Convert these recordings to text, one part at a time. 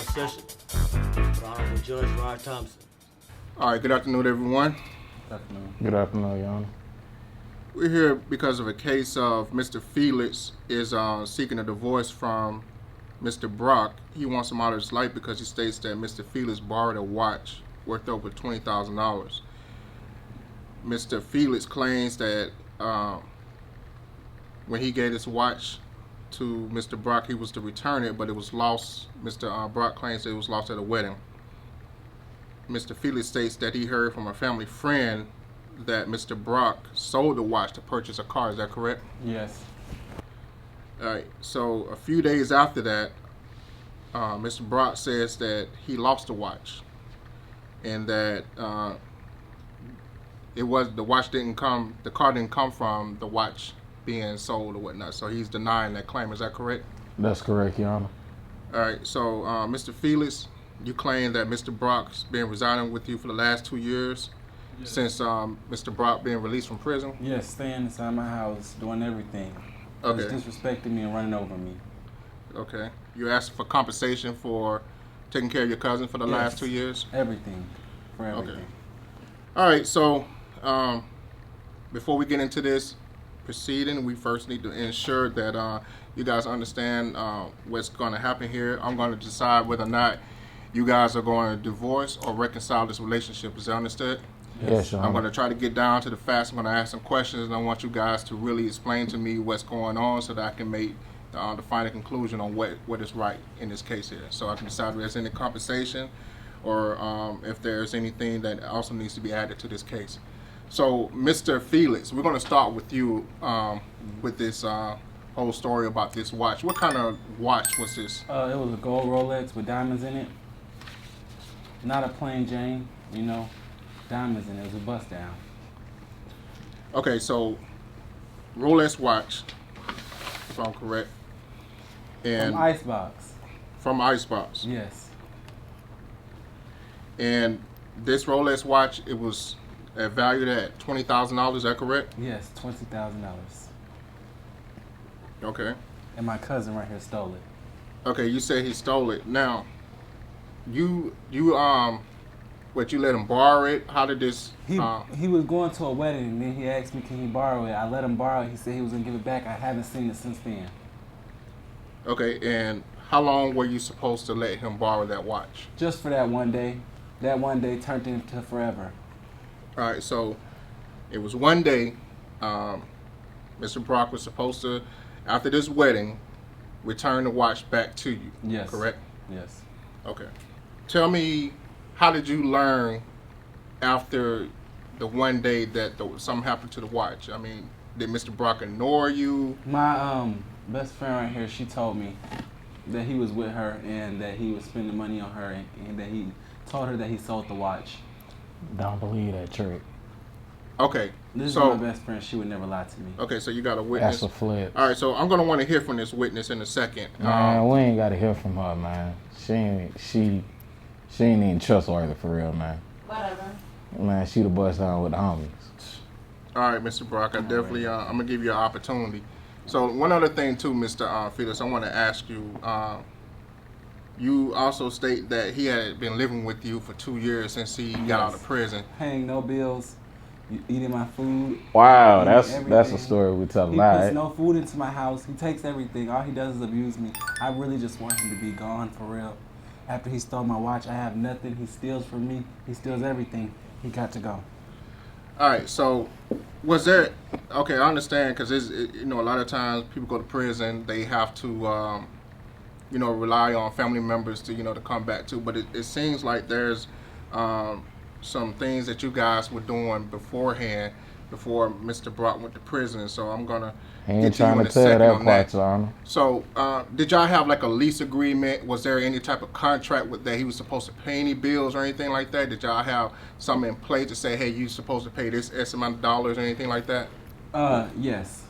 session with Honorable Judge Rod Thompson. All right, good afternoon, everyone. Good afternoon, Your Honor. We're here because of a case of Mr. Felix is seeking a divorce from Mr. Brock. He wants him out of his life because he states that Mr. Felix borrowed a watch worth over $20,000. Mr. Felix claims that when he gave his watch to Mr. Brock, he was to return it, but it was lost. Mr. Brock claims that it was lost at a wedding. Mr. Felix states that he heard from a family friend that Mr. Brock sold the watch to purchase a car. Is that correct? Yes. All right. So a few days after that, Mr. Brock says that he lost the watch, and that the car didn't come from the watch being sold or whatnot. So he's denying that claim. Is that correct? That's correct, Your Honor. All right. So Mr. Felix, you claim that Mr. Brock's been residing with you for the last 2 years. Yes. Since Mr. Brock being released from prison? Yes, staying inside my house, doing everything. Okay. Just disrespecting me and running over me. Okay. You asked for compensation for taking care of your cousin for the last 2 years? Everything. For everything. Okay. All right, so before we get into this proceeding, we first need to ensure that you guys understand what's going to happen here. I'm going to decide whether or not you guys are going to divorce or reconcile this relationship. Is that understood? Yes, Your Honor. I'm going to try to get down to the facts. I'm going to ask some questions, and I want you guys to really explain to me what's going on so that I can make the final conclusion on what is right in this case here. So I can decide if there's any compensation or if there's anything that also needs to be added to this case. So, Mr. Felix, we're going to start with you with this whole story about this watch. What kind of watch was this? It was a gold Rolex with diamonds in it. Not a plain Jane, diamonds in it. It was a bust down. Okay, so Rolex watch, if I'm correct. And From Icebox. From Icebox. Yes. And this Rolex watch, it was valued at $20,000. Is that correct? Yes, $20,000. Okay. And my cousin right here stole it. Okay, you say he stole it. Now, you let him borrow it? How did this? He was going to a wedding, and then he asked me, can he borrow it? I let him borrow it. He said he was going to give it back. I haven't seen it since then. Okay, and how long were you supposed to let him borrow that watch? Just for that one day. That one day turned into forever. All right, so it was one day. Mr. Brock was supposed to, after this wedding, return the watch back to you. Yes. Correct? Yes. Okay. Tell me, how did you learn after the one day that something happened to the watch? I mean, did Mr. Brock ignore you? My best friend right here, she told me that he was with her and that he was spending money on her and that he told her that he sold the watch. Don't believe that trick. Okay. This so, is my best friend. She would never lie to me. Okay, so you got a witness. That's a flex. All right, so I'm going to want to hear from this witness in a second. Man, we ain't got to hear from her, man. She ain't even trustworthy for real, man. Whatever. Man, she the bust down with the homies. All right, Mr. Brock, I definitely, I'm going to give you an opportunity. So one other thing too, Mr. Felix, I want to ask you, you also state that he had been living with you for 2 years since he got out of prison. Paying no bills, eating my food. Wow, that's a story we tell a He lot. puts no food into my house. He takes everything. All he does is abuse me. I really just want him to be gone for real. After he stole my watch, I have nothing. He steals from me. He steals everything. He got to go. All right, so was there? Okay, I understand because a lot of times people go to prison, they have to rely on family members to to come back to. But it seems like there's some things that you guys were doing beforehand before Mr. Brock went to prison. So I'm gonna Ain't trying to tell that part, Your Honor. So did y'all have like a lease agreement? Was there any type of contract that he was supposed to pay any bills or anything like that? Did y'all have something in place to say, hey, you're supposed to pay this S amount of dollars or anything like that? Yes.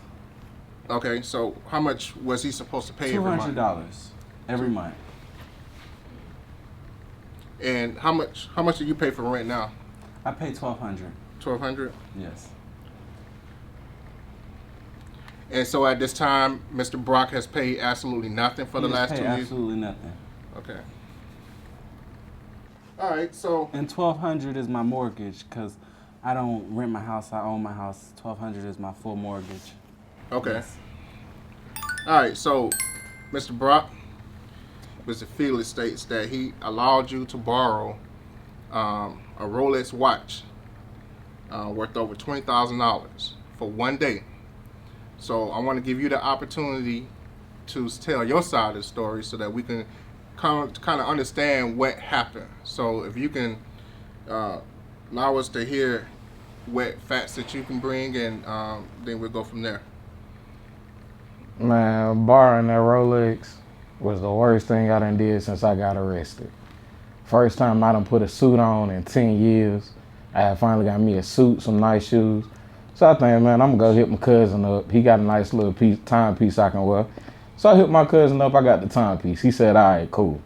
Okay, so how much was he supposed to pay every month? $200 every month. And how much do you pay for rent now? I pay $1,200. $1,200? Yes. And so at this time, Mr. Brock has paid absolutely nothing for the last 2 years? Absolutely nothing. Okay. All right, so And $1,200 is my mortgage because I don't rent my house. I own my house. $1,200 is my full mortgage. okay. Yes. All right, so Mr. Brock, Mr. Felix states that he allowed you to borrow a Rolex watch worth over $20,000 for one day. So I want to give you the opportunity to tell your side of the story so that we can kind of understand what happened. So if you can allow us to hear what facts that you can bring, and then we'll go from there. Man, borrowing that Rolex was the worst thing I done did since I got arrested. First time I done put a suit on in 10 years. I had finally got me a suit, some nice shoes. So I think, man, I'm gonna go hit my cousin up. He got a nice little timepiece I can wear. So I hit my cousin up, I got the timepiece. He said, all right, cool.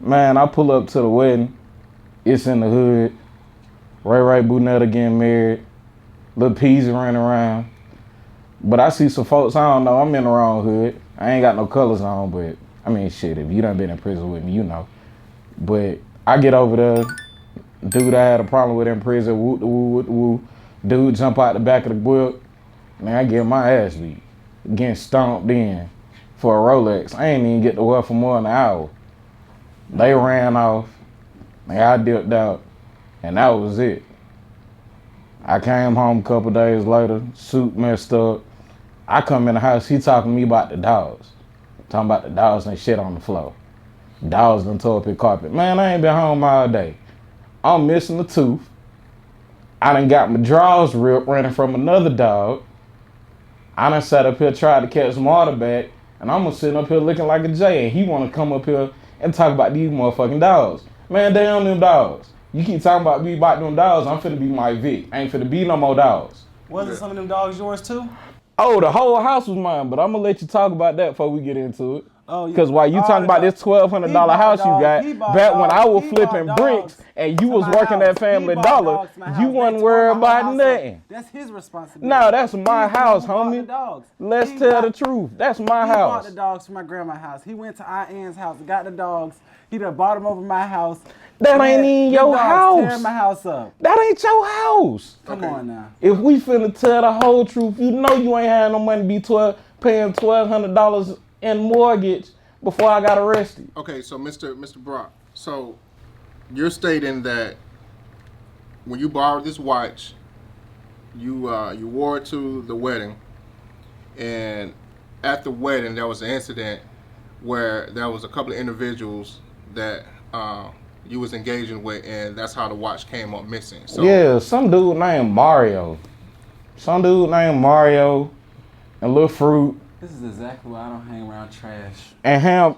Man, I pull up to the wedding. It's in the hood. Ray Bunetta getting married. Little Peasy running around. But I see some folks, I don't know, I'm in the wrong hood. I ain't got no colors on, but I mean, shit, if you done been in prison with me, you know. But I get over there, dude I had a problem with in prison, woo. Dude jump out the back of the book, man, I get my ass beat. Getting stomped in for a Rolex. I ain't even get to work for more than an hour. They ran off, and I dipped out, and that was it. I came home a couple days later, suit messed up. I come in the house, he talking to me about the dogs. Talking about the dogs and shit on the floor. Dogs done tore up his carpet. Man, I ain't been home all day. I'm missing a tooth. I done got my drawers ripped running from another dog. I done sat up here tried to catch Marta back, and I'm gonna sit up here looking like a J, and he wanna come up here and talk about these motherfucking dogs. Man, damn them dogs. You keep talking about me about them dogs, I'm finna be Mike Vick. I ain't finna be no more dogs. Wasn't some of them dogs yours too? Oh, the whole house was mine, but I'm gonna let you talk about that before we get into it. Oh, yeah. Because while you talking about this $1,200 house you got, back when I was flipping bricks and you was working at Family Dollar, you wasn't worried about nothing. That's his responsibility. No, that's my house, homie. Let's tell the truth. That's my house. He bought the dogs from my grandma's house. He went to Aunt Ann's house and got the dogs. He done bought them over my house. That ain't even your house. Tearing my house up. That ain't your house. Come on now. If we finna tell the whole truth, you know you ain't had no money to be paying $1,200 in mortgage before I got arrested. Okay, so Mr. Brock, so you're stating that when you borrowed this watch, you wore it to the wedding, and at the wedding there was an incident where there was a couple of individuals that you was engaging with, and that's how the watch came up missing. So yeah, some dude named Mario. And Lil Fruit. This is exactly why I don't hang around trash. And him,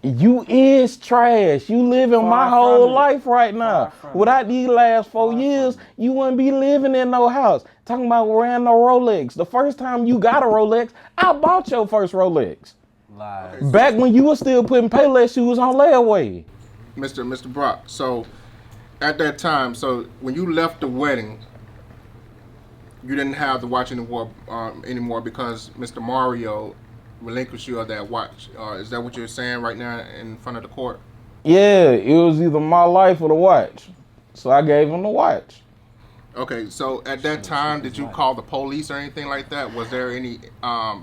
you is trash. You living my whole life right now. Without these last 4 years, you wouldn't be living in no house. Talking about wearing no Rolex. The first time you got a Rolex, I bought your first Rolex. Lies. Back when you were still putting Payless shoes on layaway. Mr. Brock, so at that time, so when you left the wedding, you didn't have the watch anymore because Mr. Mario relinquished you of that watch. Is that what you're saying right now in front of the court? Yeah, it was either my life or the watch. So I gave him the watch. Okay, so at that time, did you call the police or anything like that? Was there any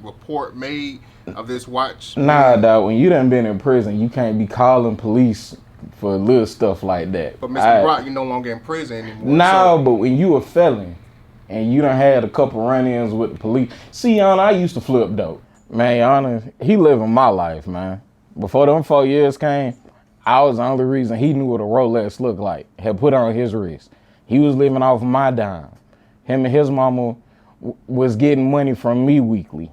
report made of this watch? Nah, dog, when you done been in prison, you can't be calling police for little stuff like that. But Mr. Brock, you're no longer in prison anymore. No, but when you a felon and you done had a couple run-ins with the police. See, Yana, I used to flip dope. Man, Yana, he living my life, man. Before them 4 years came, I was the only reason he knew what a Rolex looked like, had put on his wrist. He was living off my dime. Him and his mama was getting money from me weekly.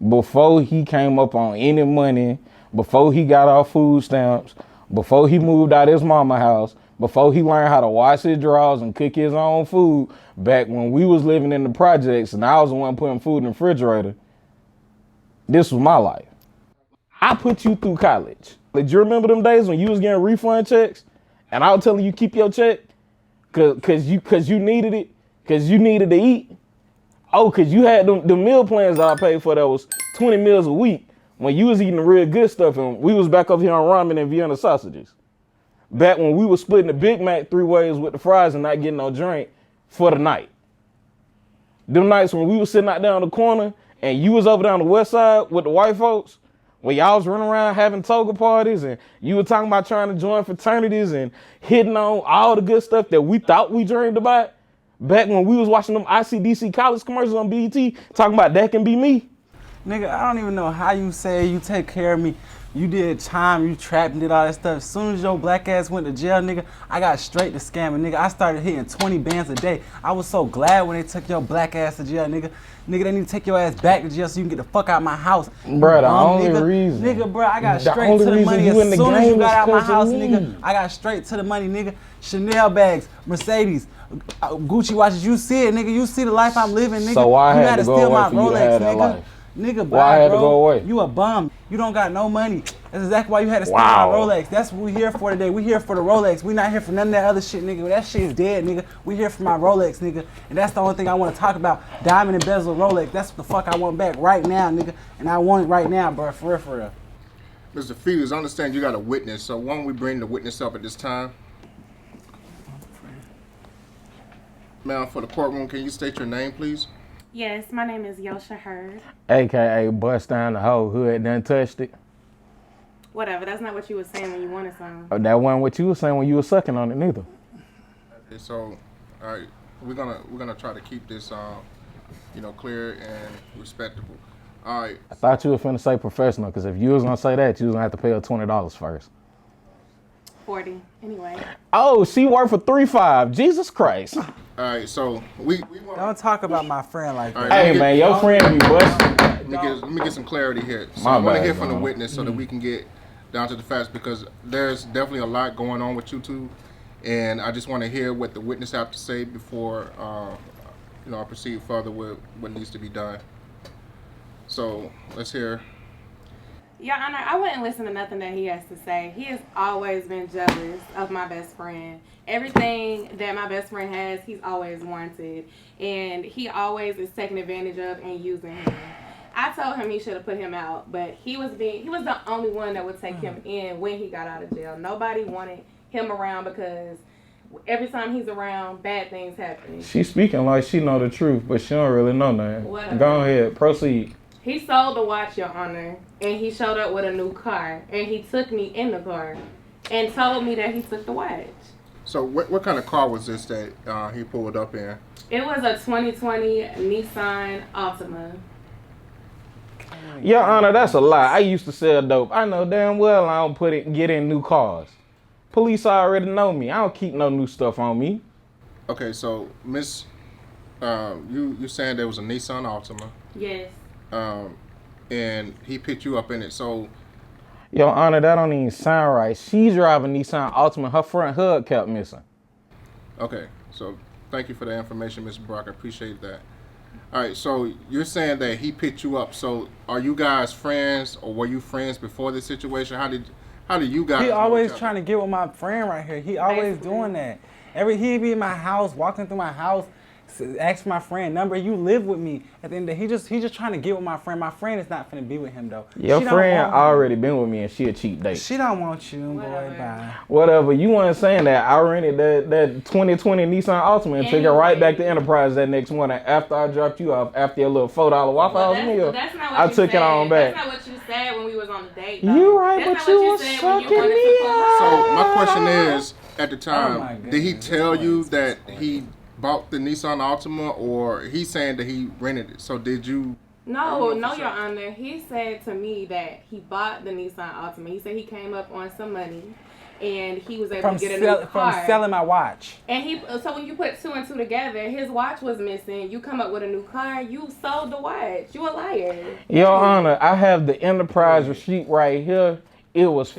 Before he came up on any money, before he got off food stamps, before he moved out his mama house, before he learned how to wash his drawers and cook his own food, back when we was living in the projects and I was the one putting food in the refrigerator, this was my life. I put you through college. Did you remember them days when you was getting refund checks and I was telling you keep your check cause you needed it, cause you needed to eat? Oh, cause you had the meal plans that I paid for that was 20 meals a week when you was eating the real good stuff and we was back up here on ramen and Vienna sausages. back when we were splitting the Big Mac 3 ways with the fries and not getting no drink for the night. Them nights when we was sitting out there on the corner and you was over there on the west side with the white folks, where y'all was running around having toga parties and you were talking about trying to join fraternities and hitting on all the good stuff that we thought we dreamed about. Back when we was watching them ICDC college commercials on BET, talking about that can be me. Nigga, I don't even know how you say you take care of me. You did time, you trapped and did all that stuff. As soon as your black ass went to jail, nigga, I got straight to scamming, nigga. I started hitting 20 bands a day. I was so glad when they took your black ass to jail, nigga. Nigga, they need to take your ass back to jail so you can get the fuck out of my house. Bruh, the only reason. Nigga, bruh, I got straight to the money as soon as you got out my house, nigga. I got straight to the money, nigga. Chanel bags, Mercedes, Gucci watches. You see it, nigga. You see the life I'm living, nigga. So why you had to go steal away my for you to Rolex, have that nigga. life? Nigga, Why I had bro. to go away? You a bum. You don't got no money. That's exactly why you had to steal Wow. my Rolex. That's what we here for today. We here for the Rolex. We not here for none of that other shit, nigga. That shit is dead, nigga. We here for my Rolex, nigga. And that's the only thing I want to talk about. Diamond and bezel Rolex. That's what the fuck I want back right now, nigga. And I want it right now, bro. For real, for real. Mr. Felix, I understand you got a witness, so why don't we bring the witness up at this time? Ma'am, for the courtroom, can you state your name, please? Yes, my name is Yosha Hurd. AKA bust down the whole hood, done touched it. Whatever, that's not what you were saying when you wanted some. That wasn't what you were saying when you were sucking on it neither. Okay, so, all right, we're gonna try to keep this, clear and respectable. All right. I thought you were finna say professional, because if you was gonna say that, you was gonna have to pay her $20 first. 40, anyway. Oh, she worked for 3.5. Jesus Christ. All right, so we want. Don't talk about my friend like that. All right, Hey man, your friend be busting. Let me get some clarity here. So My I want to bad, hear from the man. witness so that we can get down to the facts, because there's definitely a lot going on with you two, and I just want to hear what the witness have to say before I proceed further with what needs to be done. So let's hear. Your Honor, I wouldn't listen to nothing that he has to say. He has always been jealous of my best friend. Everything that my best friend has, he's always wanted. And he always is taking advantage of and using him. I told him he should have put him out, but he was the only one that would take him in when he got out of jail. Nobody wanted him around because every time he's around, bad things happen. She speaking like she know the truth, but she don't really know nothing. Whatever. Go ahead, proceed. He sold the watch, Your Honor, and he showed up with a new car, and he took me in the car and told me that he took the watch. So what kind of car was this that he pulled up in? It was a 2020 Nissan Altima. Your Honor, that's a lie. I used to sell dope. I know damn well I don't get in new cars. Police already know me. I don't keep no new stuff on me. Okay, so Miss, you saying there was a Nissan Altima, Yes. and he picked you up in it. So Your Honor, that don't even sound right. She driving Nissan Altima. Her front hood kept missing. okay, so thank you for the information, Mr. Brock. I appreciate that. All right, so you're saying that he picked you up. So are you guys friends, or were you friends before this situation? How did you guys? He know always each other? trying to get with my friend right here. He always Basically. doing that. He be in my house, walking through my house, ask my friend number. You live with me. At the end of the day, he just trying to get with my friend. My friend is not finna be with him though. Your She don't friend want him. already been with me and she a cheap date. She don't want you, Whatever. boy. Bye. Whatever, you weren't saying that. I rented that 2020 Nissan Altima and took it right back to Enterprise that next morning after I dropped you off after your little $4 Waffle House meal. That's not what I you took said. it on back. That's not what you said when we was on the date. Though. You right, That's but not you what was said when sucking wanted to me pull up. So my question is, at the Oh time, my did he goodness. tell you that he bought the Nissan Altima, or he's saying that he rented it? So did you? No, for Your sure. Honor. He said to me that he bought the Nissan Altima. He said he came up on some money, and he was able From, to get a new car. from selling my watch. And so when you put two and two together, his watch was missing. You come up with a new car. You sold the watch. You a liar. Your Honor, I have the Enterprise receipt right here. It was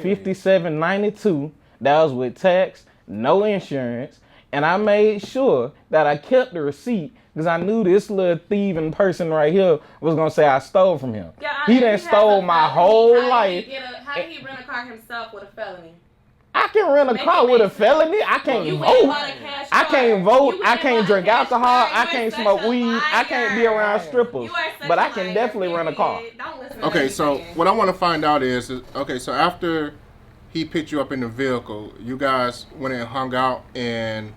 $57.92. That was with tax, no insurance. And I made sure that I kept the receipt because I knew this little thieving person right here was going to say I stole from him. Your Honor, He he done has stole a my felony. whole How life. How did he rent a car himself with a felony? I can rent a Make car it with a make sense. felony. I can't You went vote. and bought a cash I car. can't vote. You went I and can't bought a drink cash alcohol. car. I You can't are smoke such a weed. I can't be liar. around strippers. You are such But a I can liar, definitely rent a car. period. Don't listen to Okay, nothing so he's saying. what I want to find out is okay, so after he picked you up in the vehicle. You guys went and hung out, and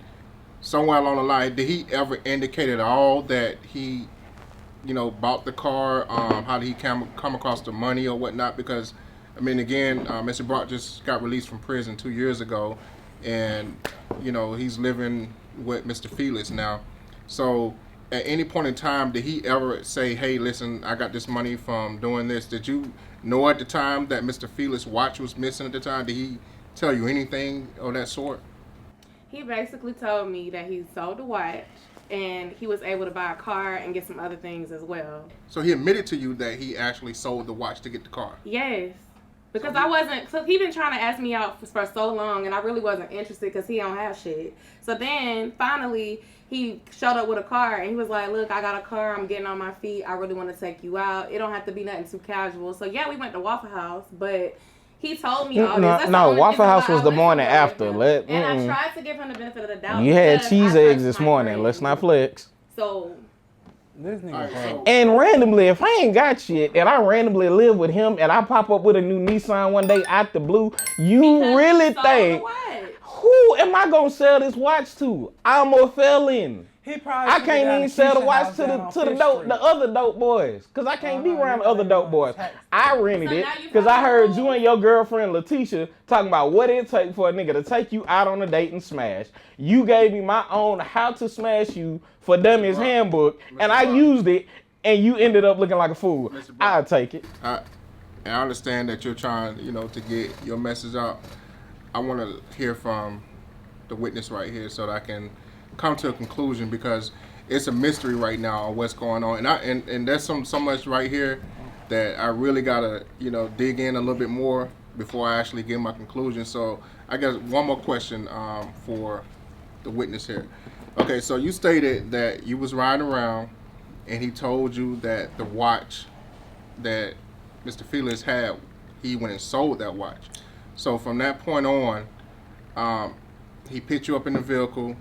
somewhere along the line, did he ever indicate at all that he, bought the car? How did he come across the money or whatnot? Because, I mean, again, Mr. Brock just got released from prison 2 years ago, and, he's living with Mr. Felix now. So at any point in time, did he ever say, hey, listen, I got this money from doing this? Did you know at the time that Mr. Felix's watch was missing at the time? Did he tell you anything of that sort? He basically told me that he sold the watch and he was able to buy a car and get some other things as well. So he admitted to you that he actually sold the watch to get the car? Yes. Because so he been trying to ask me out for so long, and I really wasn't interested because he don't have shit. So then, finally, he showed up with a car, and he was like, look, I got a car, I'm getting on my feet, I really want to take you out. It don't have to be nothing too casual. So yeah, we went to Waffle House, but he told me all this. No, Waffle House was the morning after. And I tried to give him the benefit of the doubt. You had cheese eggs this morning. Let's not flex. So... This nigga And randomly, if I ain't got shit and I randomly live with him and I pop up with a new Nissan one day out the blue, you really think, who am I gonna sell this watch to? I'm a felon. I can't even sell the watch to the other dope boys, cause I can't be around the other dope boys. I rented it cause I heard you and your girlfriend Letitia talking about what it take for a nigga to take you out on a date and smash. You gave me my own How to Smash You for Dummies handbook, and I used it, and you ended up looking like a fool. I'll take it. I understand that you're trying, to get your message out. I want to hear from the witness right here so that I can come to a conclusion, because it's a mystery right now on what's going on, and there's so much right here that I really gotta dig in a little bit more before I actually give my conclusion. So I guess one more question for the witness here. Okay, so you stated that you was riding around and he told you that the watch that Mr. Felix had, he went and sold that watch. So from that point on, he picked you up in the vehicle.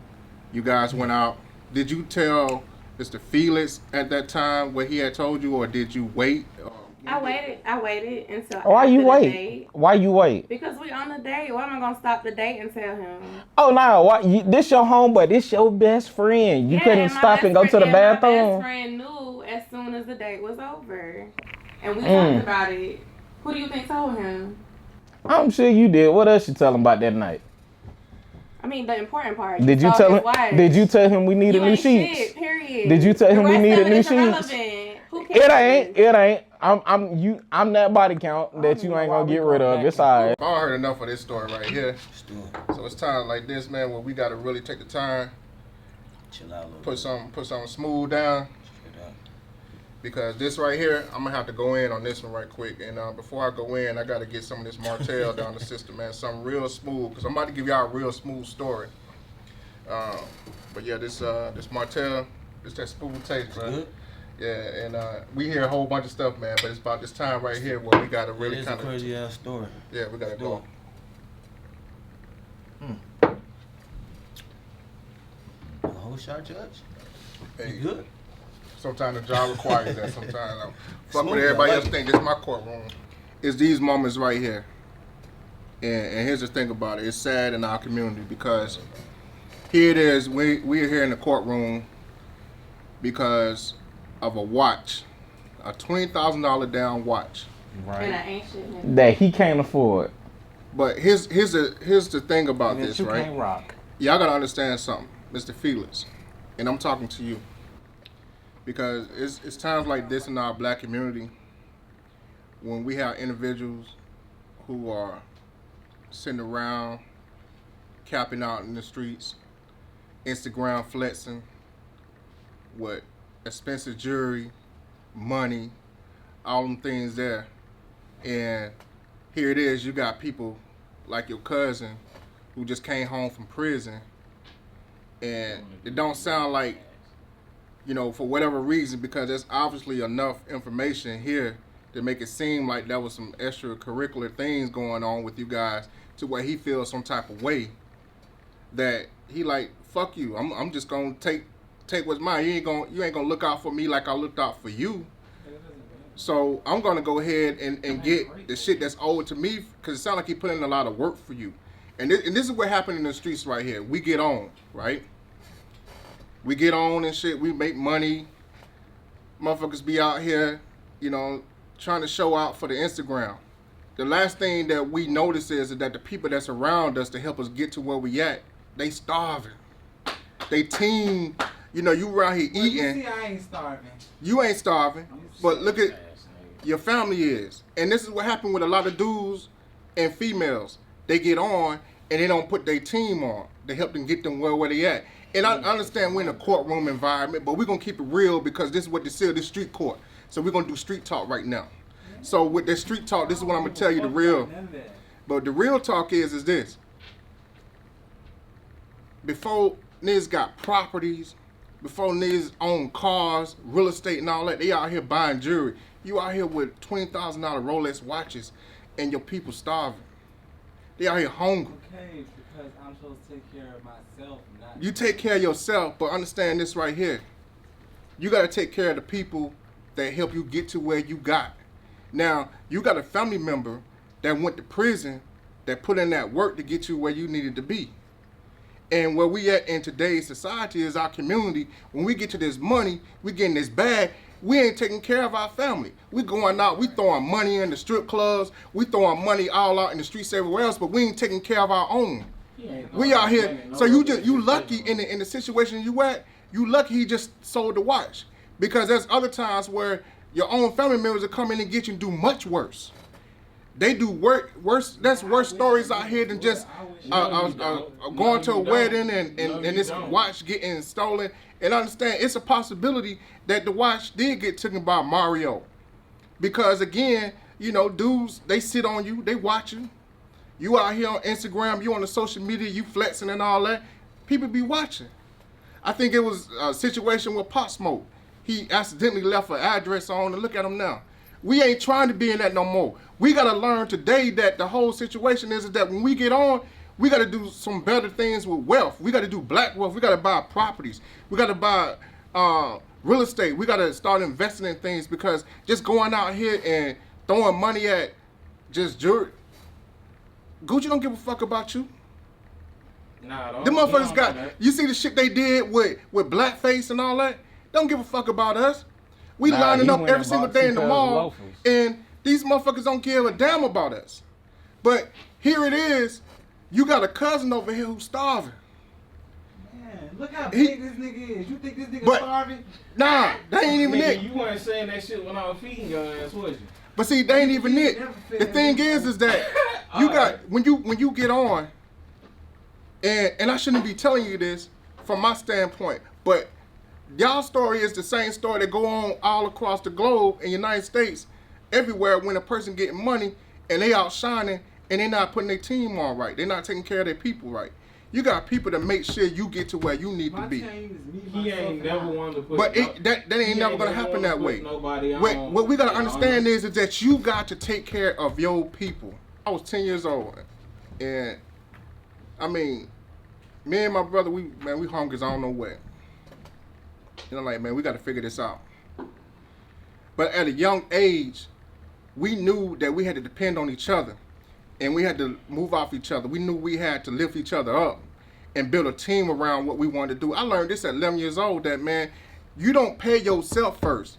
You guys went out. Did you tell Mr. Felix at that time what he had told you, or did you wait? I waited until Why after you the wait? date. Why you wait? Because we on a date. Why am I gonna stop the date and tell him? Oh no! This your homeboy. This your best friend. You couldn't stop and go to the bathroom. My best friend knew as soon as the date was over, and we talked about it. Who do you think told him? I'm sure you did. What else you tell him about that night? I mean, the important part. Did you tell him? Did you tell him we needed new sheets? Shit, period. Did you tell him we needed new sheets? Who cares? It ain't. I'm that body count that you ain't gonna get rid of. It's alright. I heard enough of this story right here. So it's time like this, man, where we gotta really take the time, chill out a little. Put something smooth down. Because this right here, I'm gonna have to go in on this one right quick. And before I go in, I gotta get some of this Martell down the system, man. Something real smooth, because I'm about to give y'all a real smooth story. But yeah, this Martell, it's that smooth taste, man. Good. Yeah, and we hear a whole bunch of stuff, man. But it's about this time right here where we gotta really kind of. It's a crazy ass story. Yeah, we gotta go. A whole shot, Judge? Hey, You good? Sometimes the job requires that. Sometimes I'm fuck what everybody else think. This is my courtroom. It's these moments right here. And here's the thing about it. It's sad in our community because here it is. We're here in the courtroom because of a watch, a $20,000 down watch. Right. And I ain't shit. That he can't afford. But here's the thing about this, you right? can't rock. Y'all gotta understand something, Mr. Felix, and I'm talking to you. Because it's times like this in our black community when we have individuals who are sitting around capping out in the streets, Instagram flexing with expensive jewelry, money, all them things there. And here it is, you got people like your cousin who just came home from prison, and it don't sound like, for whatever reason, because there's obviously enough information here to make it seem like there was some extracurricular things going on with you guys to where he feels some type of way that he like, fuck you. I'm just gonna take what's mine. You ain't gonna look out for me like I looked out for you. So I'm gonna go ahead and get the shit that's owed to me, because it sounds like he put in a lot of work for you. And this is what happened in the streets right here. We get on, right? We get on and shit. We make money. Motherfuckers be out here, you know, trying to show out for the Instagram. The last thing that we notice is that the people that's around us to help us get to where we at, they starving. They team, you know, you around here eating. You see, I ain't starving. You ain't starving, but look at your family is. And this is what happened with a lot of dudes and females. They get on and they don't put their team on. They help them get them where they at. And I understand we're in a courtroom environment, but we're going to keep it real because this is what this is, this street court. So we're going to do street talk right now. So with this street talk, this is what I'm going to tell you the real. But the real talk is this. Before niggas got properties, before niggas own cars, real estate and all that, they out here buying jewelry. You out here with $20,000 Rolex watches and your people starving. They out here hungry. Okay, because I'm supposed to take care of myself. Not you take care of yourself, but understand this right here. You got to take care of the people that help you get to where you got. Now, you got a family member that went to prison that put in that work to get you where you needed to be. And where we at in today's society is our community. When we get to this money, we getting this bag, we ain't taking care of our family. We going out, we throwing money in the strip clubs, we throwing money all out in the streets everywhere else, but we ain't taking care of our own. We out here, so you lucky in the situation you at, you lucky he just sold the watch. Because there's other times where your own family members will come in and get you and do much worse. They do worse. That's worse stories out here than just going to a wedding and this watch getting stolen. And understand, it's a possibility that the watch did get taken by Mario. Because again, you know, dudes, they sit on you, they watching. You out here on Instagram, you on the social media, you flexing and all that. People be watching. I think it was a situation with Pop Smoke. He accidentally left an address on, and look at him now. We ain't trying to be in that no more. We got to learn today that the whole situation is that when we get on, we got to do some better things with wealth. We got to do black wealth. We got to buy properties. We got to buy real estate. We got to start investing in things, because just going out here and throwing money at just jewelry. Gucci don't give a fuck about you. Nah, Them motherfuckers got, you see the shit they did with blackface and all that? Don't give a fuck about us. We lining up every single day in the mall, and these motherfuckers don't give a damn about us. But here it is, you got a cousin over here who's starving. Man, look how big this nigga is. You think this nigga starving? Nah, that ain't even it. You weren't saying that shit when I was feeding your ass, was you? But see, they ain't even it. The thing is that you got, when you get on, and I shouldn't be telling you this from my standpoint, but y'all story is the same story that go on all across the globe in the United States, everywhere, when a person getting money and they out shining and they not putting their team on right. They're not taking care of their people right. You got people that make sure you get to where you need to be. He ain't never wanted to put. But that ain't never gonna happen that way. What we gotta understand is that you got to take care of your people. I was 10 years old, and I mean, me and my brother, we hungry as I don't know what. You know, like, man, we got to figure this out. But at a young age, we knew that we had to depend on each other, and we had to move off each other. We knew we had to lift each other up and build a team around what we wanted to do. I learned this at 11 years old, that, man, you don't pay yourself first.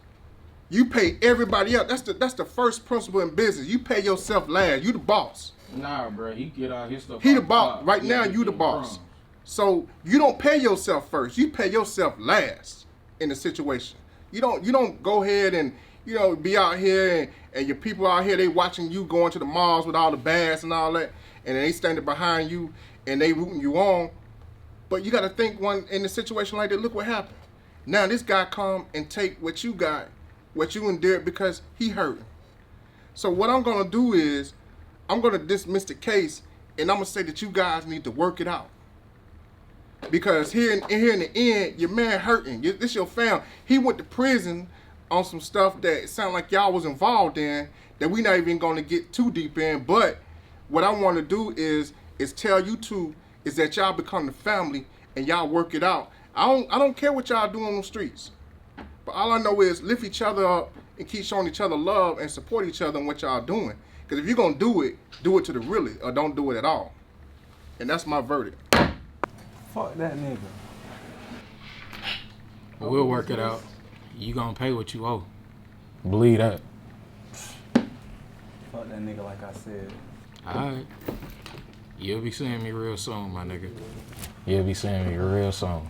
You pay everybody else. That's the first principle in business. You pay yourself last. You the boss. Nah, bro, he get all his stuff. He the boss. Right now, you the boss. So you don't pay yourself first. You pay yourself last in the situation. You don't go ahead and, you know, be out here and your people out here, they watching you going to the malls with all the bags and all that, and they standing behind you and they rooting you on. But you got to think, one in a situation like that, look what happened. Now this guy come and take what you got, what you endured, because he hurting. So what I'm gonna do is I'm gonna dismiss the case, and I'm gonna say that you guys need to work it out. Because here in the end, your man hurting. This your family. He went to prison on some stuff that sound like y'all was involved in that we not even going to get too deep in. But what I want to do is tell you two is that y'all become the family and y'all work it out. I don't care what y'all do on the streets, but all I know is lift each other up and keep showing each other love and support each other in what y'all doing. Because if you're going to do it to the really, or don't do it at all. And that's my verdict. Fuck that nigga. We'll work it out. You gonna pay what you owe. Bleed up. Fuck that nigga like I said. Alright. You'll be seeing me real soon, my nigga. You'll be seeing me real soon.